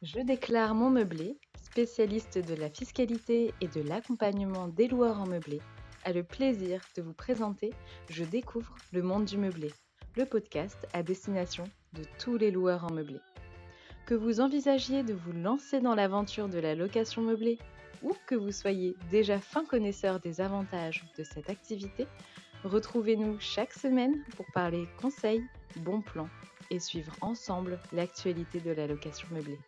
Je déclare mon meublé, spécialiste de la fiscalité et de l'accompagnement des loueurs en meublé, a le plaisir de vous présenter Je découvre le monde du meublé, le podcast à destination de tous les loueurs en meublé. Que vous envisagiez de vous lancer dans l'aventure de la location meublée ou que vous soyez déjà fin connaisseur des avantages de cette activité, retrouvez-nous chaque semaine pour parler conseils, bons plans et suivre ensemble l'actualité de la location meublée.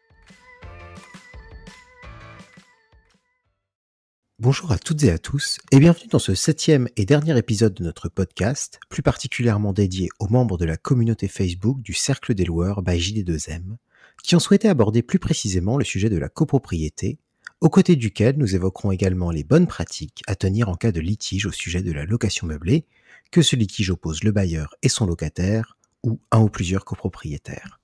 Bonjour à toutes et à tous et bienvenue dans ce 7e et dernier épisode de notre podcast, plus particulièrement dédié aux membres de la communauté Facebook du Cercle des loueurs by JD2M, qui ont souhaité aborder plus précisément le sujet de la copropriété, aux côtés duquel nous évoquerons également les bonnes pratiques à tenir en cas de litige au sujet de la location meublée, que ce litige oppose le bailleur et son locataire, ou un ou plusieurs copropriétaires.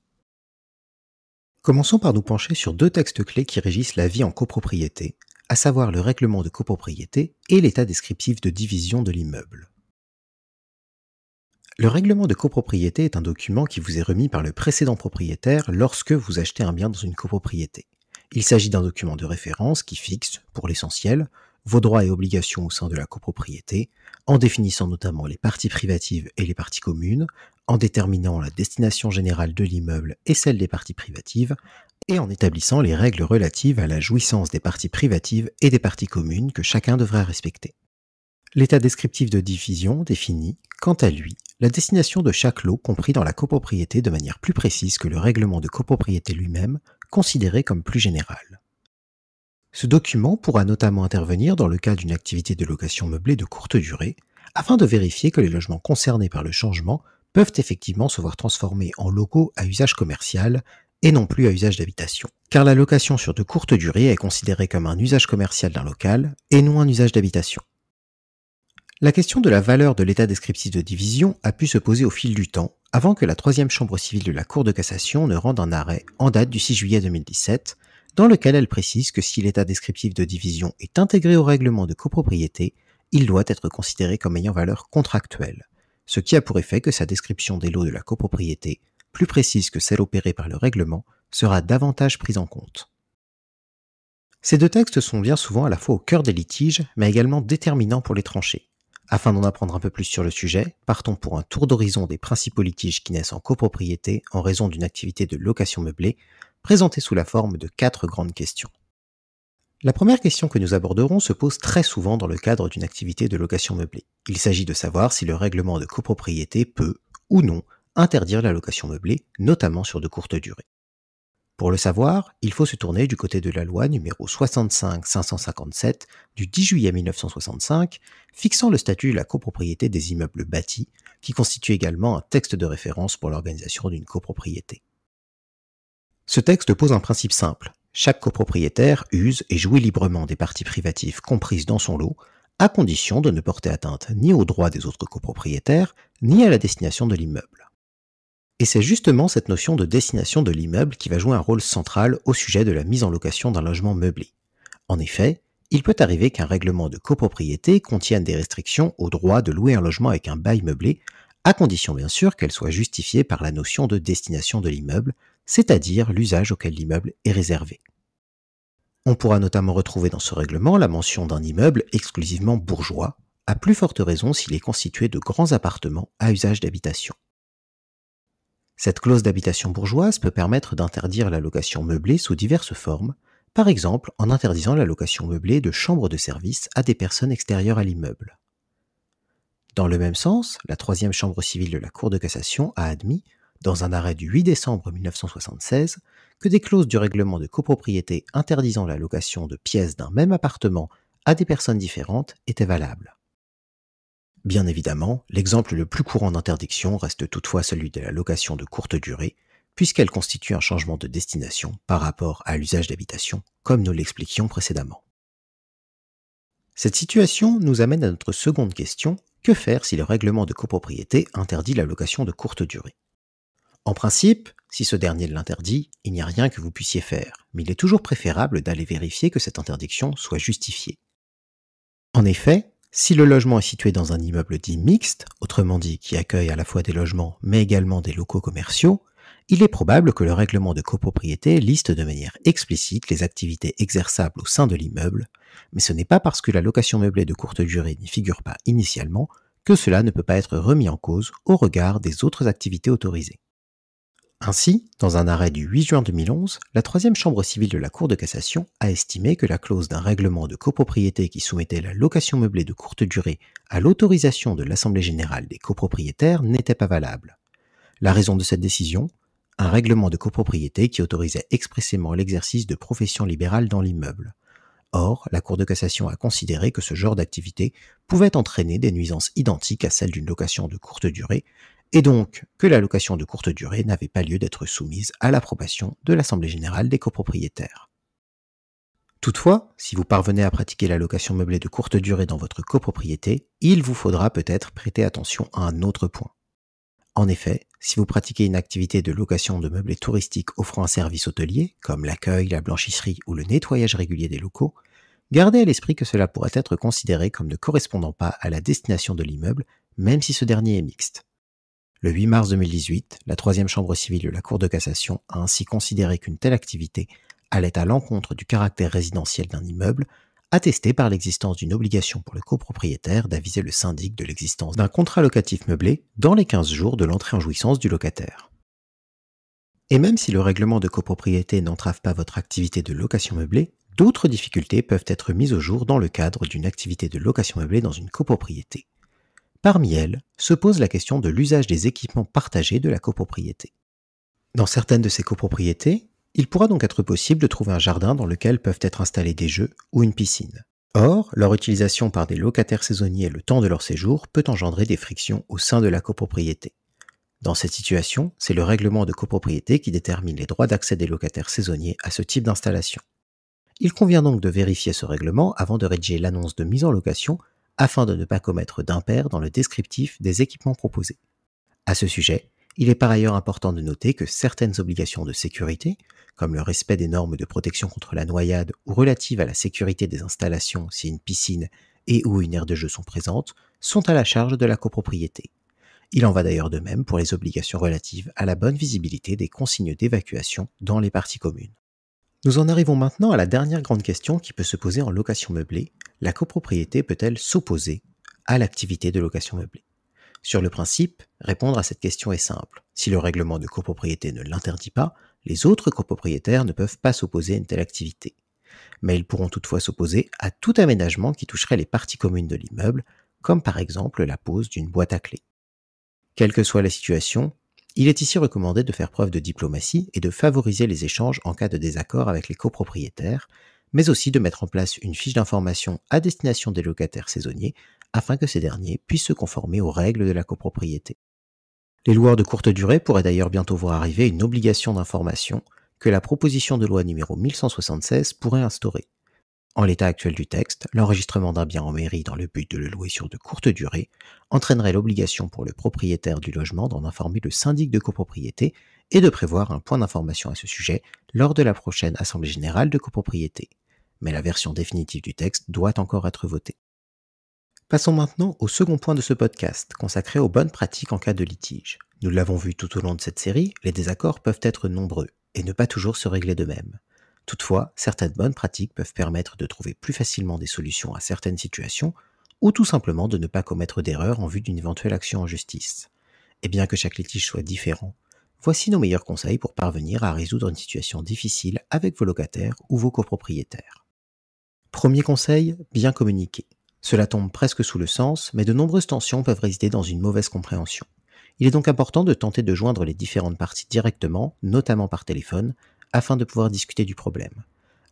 Commençons par nous pencher sur deux textes clés qui régissent la vie en copropriété, à savoir le règlement de copropriété et l'état descriptif de division de l'immeuble. Le règlement de copropriété est un document qui vous est remis par le précédent propriétaire lorsque vous achetez un bien dans une copropriété. Il s'agit d'un document de référence qui fixe, pour l'essentiel, vos droits et obligations au sein de la copropriété, en définissant notamment les parties privatives et les parties communes, en déterminant la destination générale de l'immeuble et celle des parties privatives, et en établissant les règles relatives à la jouissance des parties privatives et des parties communes que chacun devrait respecter. L'état descriptif de division définit, quant à lui, la destination de chaque lot compris dans la copropriété de manière plus précise que le règlement de copropriété lui-même, considéré comme plus général. Ce document pourra notamment intervenir dans le cas d'une activité de location meublée de courte durée, afin de vérifier que les logements concernés par le changement peuvent effectivement se voir transformés en locaux à usage commercial et non plus à usage d'habitation. Car la location sur de courtes durées est considérée comme un usage commercial d'un local et non un usage d'habitation. La question de la valeur de l'état descriptif de division a pu se poser au fil du temps, avant que la 3e chambre civile de la Cour de cassation ne rende un arrêt en date du 6 juillet 2017, dans lequel elle précise que si l'état descriptif de division est intégré au règlement de copropriété, il doit être considéré comme ayant valeur contractuelle, ce qui a pour effet que sa description des lots de la copropriété, plus précise que celle opérée par le règlement, sera davantage prise en compte. Ces deux textes sont bien souvent à la fois au cœur des litiges, mais également déterminants pour les trancher. Afin d'en apprendre un peu plus sur le sujet, partons pour un tour d'horizon des principaux litiges qui naissent en copropriété en raison d'une activité de location meublée, présentée sous la forme de 4 grandes questions. La première question que nous aborderons se pose très souvent dans le cadre d'une activité de location meublée. Il s'agit de savoir si le règlement de copropriété peut, ou non, interdire la location meublée, notamment sur de courtes durées. Pour le savoir, il faut se tourner du côté de la loi numéro 65-557 du 10 juillet 1965, fixant le statut de la copropriété des immeubles bâtis, qui constitue également un texte de référence pour l'organisation d'une copropriété. Ce texte pose un principe simple. Chaque copropriétaire use et jouit librement des parties privatives comprises dans son lot, à condition de ne porter atteinte ni aux droits des autres copropriétaires, ni à la destination de l'immeuble. Et c'est justement cette notion de destination de l'immeuble qui va jouer un rôle central au sujet de la mise en location d'un logement meublé. En effet, il peut arriver qu'un règlement de copropriété contienne des restrictions au droit de louer un logement avec un bail meublé, à condition bien sûr qu'elle soit justifiée par la notion de destination de l'immeuble, c'est-à-dire l'usage auquel l'immeuble est réservé. On pourra notamment retrouver dans ce règlement la mention d'un immeuble exclusivement bourgeois, à plus forte raison s'il est constitué de grands appartements à usage d'habitation. Cette clause d'habitation bourgeoise peut permettre d'interdire la location meublée sous diverses formes, par exemple en interdisant la location meublée de chambres de service à des personnes extérieures à l'immeuble. Dans le même sens, la 3e chambre civile de la Cour de cassation a admis, dans un arrêt du 8 décembre 1976, que des clauses du règlement de copropriété interdisant la location de pièces d'un même appartement à des personnes différentes étaient valables. Bien évidemment, l'exemple le plus courant d'interdiction reste toutefois celui de la location de courte durée, puisqu'elle constitue un changement de destination par rapport à l'usage d'habitation, comme nous l'expliquions précédemment. Cette situation nous amène à notre seconde question, que faire si le règlement de copropriété interdit la location de courte durée ? En principe, si ce dernier l'interdit, il n'y a rien que vous puissiez faire, mais il est toujours préférable d'aller vérifier que cette interdiction soit justifiée. En effet, si le logement est situé dans un immeuble dit mixte, autrement dit qui accueille à la fois des logements mais également des locaux commerciaux, Il est probable que le règlement de copropriété liste de manière explicite les activités exerçables au sein de l'immeuble, mais ce n'est pas parce que la location meublée de courte durée n'y figure pas initialement que cela ne peut pas être remis en cause au regard des autres activités autorisées. Ainsi, dans un arrêt du 8 juin 2011, la troisième chambre civile de la Cour de cassation a estimé que la clause d'un règlement de copropriété qui soumettait la location meublée de courte durée à l'autorisation de l'Assemblée générale des copropriétaires n'était pas valable. La raison de cette décision? Un règlement de copropriété qui autorisait expressément l'exercice de professions libérales dans l'immeuble. Or, la Cour de cassation a considéré que ce genre d'activité pouvait entraîner des nuisances identiques à celles d'une location de courte durée, et donc que la location de courte durée n'avait pas lieu d'être soumise à l'approbation de l'Assemblée générale des copropriétaires. Toutefois, si vous parvenez à pratiquer la location meublée de courte durée dans votre copropriété, il vous faudra peut-être prêter attention à un autre point. En effet, si vous pratiquez une activité de location de meublés touristiques offrant un service hôtelier, comme l'accueil, la blanchisserie ou le nettoyage régulier des locaux, gardez à l'esprit que cela pourrait être considéré comme ne correspondant pas à la destination de l'immeuble, même si ce dernier est mixte. Le 8 mars 2018, la troisième chambre civile de la Cour de cassation a ainsi considéré qu'une telle activité allait à l'encontre du caractère résidentiel d'un immeuble, attesté par l'existence d'une obligation pour le copropriétaire d'aviser le syndic de l'existence d'un contrat locatif meublé dans les 15 jours de l'entrée en jouissance du locataire. Et même si le règlement de copropriété n'entrave pas votre activité de location meublée, d'autres difficultés peuvent être mises au jour dans le cadre d'une activité de location meublée dans une copropriété. Parmi elles, se pose la question de l'usage des équipements partagés de la copropriété. Dans certaines de ces copropriétés, il pourra donc être possible de trouver un jardin dans lequel peuvent être installés des jeux ou une piscine. Or, leur utilisation par des locataires saisonniers le temps de leur séjour peut engendrer des frictions au sein de la copropriété. Dans cette situation, c'est le règlement de copropriété qui détermine les droits d'accès des locataires saisonniers à ce type d'installation. Il convient donc de vérifier ce règlement avant de rédiger l'annonce de mise en location afin de ne pas commettre d'impair dans le descriptif des équipements proposés. À ce sujet, il est par ailleurs important de noter que certaines obligations de sécurité, comme le respect des normes de protection contre la noyade ou relatives à la sécurité des installations si une piscine et ou une aire de jeu sont présentes, sont à la charge de la copropriété. Il en va d'ailleurs de même pour les obligations relatives à la bonne visibilité des consignes d'évacuation dans les parties communes. Nous en arrivons maintenant à la dernière grande question qui peut se poser en location meublée: la copropriété peut-elle s'opposer à l'activité de location meublée? Sur le principe, répondre à cette question est simple. Si le règlement de copropriété ne l'interdit pas, les autres copropriétaires ne peuvent pas s'opposer à une telle activité. Mais ils pourront toutefois s'opposer à tout aménagement qui toucherait les parties communes de l'immeuble, comme par exemple la pose d'une boîte à clés. Quelle que soit la situation, il est ici recommandé de faire preuve de diplomatie et de favoriser les échanges en cas de désaccord avec les copropriétaires, mais aussi de mettre en place une fiche d'information à destination des locataires saisonniers afin que ces derniers puissent se conformer aux règles de la copropriété. Les loueurs de courte durée pourraient d'ailleurs bientôt voir arriver une obligation d'information que la proposition de loi numéro 1176 pourrait instaurer. En l'état actuel du texte, l'enregistrement d'un bien en mairie dans le but de le louer sur de courtes durées entraînerait l'obligation pour le propriétaire du logement d'en informer le syndic de copropriété et de prévoir un point d'information à ce sujet lors de la prochaine Assemblée générale de copropriété. Mais la version définitive du texte doit encore être votée. Passons maintenant au second point de ce podcast, consacré aux bonnes pratiques en cas de litige. Nous l'avons vu tout au long de cette série, les désaccords peuvent être nombreux et ne pas toujours se régler d'eux-mêmes. Toutefois, certaines bonnes pratiques peuvent permettre de trouver plus facilement des solutions à certaines situations ou tout simplement de ne pas commettre d'erreurs en vue d'une éventuelle action en justice. Et bien que chaque litige soit différent, voici nos meilleurs conseils pour parvenir à résoudre une situation difficile avec vos locataires ou vos copropriétaires. Premier conseil, bien communiquer. Cela tombe presque sous le sens, mais de nombreuses tensions peuvent résider dans une mauvaise compréhension. Il est donc important de tenter de joindre les différentes parties directement, notamment par téléphone, afin de pouvoir discuter du problème.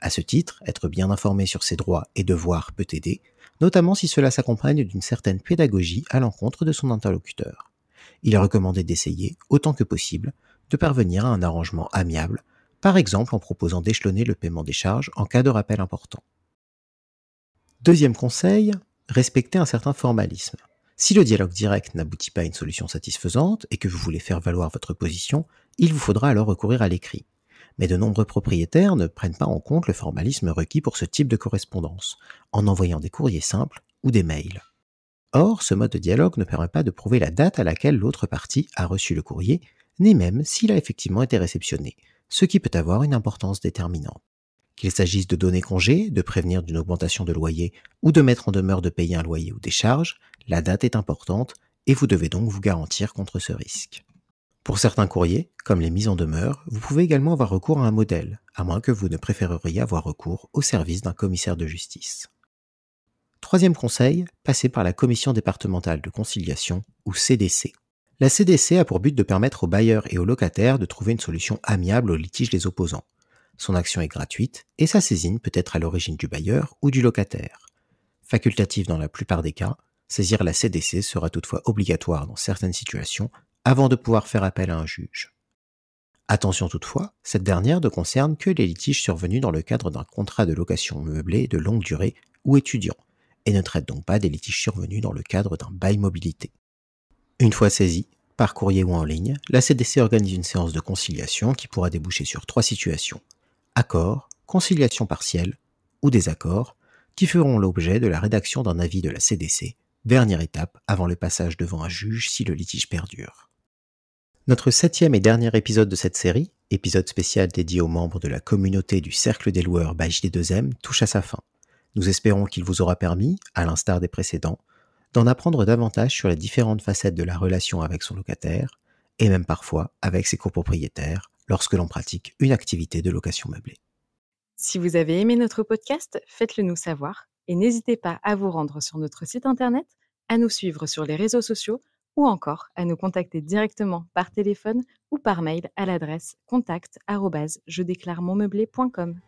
À ce titre, être bien informé sur ses droits et devoirs peut aider, notamment si cela s'accompagne d'une certaine pédagogie à l'encontre de son interlocuteur. Il est recommandé d'essayer, autant que possible, de parvenir à un arrangement amiable, par exemple en proposant d'échelonner le paiement des charges en cas de rappel important. Deuxième conseil, respecter un certain formalisme. Si le dialogue direct n'aboutit pas à une solution satisfaisante et que vous voulez faire valoir votre position, il vous faudra alors recourir à l'écrit. Mais de nombreux propriétaires ne prennent pas en compte le formalisme requis pour ce type de correspondance, en envoyant des courriers simples ou des mails. Or, ce mode de dialogue ne permet pas de prouver la date à laquelle l'autre partie a reçu le courrier, ni même s'il a effectivement été réceptionné, ce qui peut avoir une importance déterminante. Qu'il s'agisse de donner congé, de prévenir d'une augmentation de loyer ou de mettre en demeure de payer un loyer ou des charges, la date est importante et vous devez donc vous garantir contre ce risque. Pour certains courriers, comme les mises en demeure, vous pouvez également avoir recours à un modèle, à moins que vous ne préféreriez avoir recours au service d'un commissaire de justice. Troisième conseil, passez par la Commission départementale de conciliation, ou CDC. La CDC a pour but de permettre aux bailleurs et aux locataires de trouver une solution amiable aux litiges des opposants. Son action est gratuite et sa saisine peut être à l'origine du bailleur ou du locataire. Facultative dans la plupart des cas, saisir la CDC sera toutefois obligatoire dans certaines situations avant de pouvoir faire appel à un juge. Attention toutefois, cette dernière ne concerne que les litiges survenus dans le cadre d'un contrat de location meublé de longue durée ou étudiant, et ne traite donc pas des litiges survenus dans le cadre d'un bail mobilité. Une fois saisie, par courrier ou en ligne, la CDC organise une séance de conciliation qui pourra déboucher sur 3 situations: accord, conciliation partielle ou désaccord, qui feront l'objet de la rédaction d'un avis de la CDC, dernière étape avant le passage devant un juge si le litige perdure. Notre 7e et dernier épisode de cette série, épisode spécial dédié aux membres de la communauté du Cercle des loueurs by JD2M, touche à sa fin. Nous espérons qu'il vous aura permis, à l'instar des précédents, d'en apprendre davantage sur les différentes facettes de la relation avec son locataire, et même parfois avec ses copropriétaires, lorsque l'on pratique une activité de location meublée. Si vous avez aimé notre podcast, faites-le nous savoir et n'hésitez pas à vous rendre sur notre site internet, à nous suivre sur les réseaux sociaux ou encore à nous contacter directement par téléphone ou par mail à l'adresse contact@jedéclaremonmeublé.com.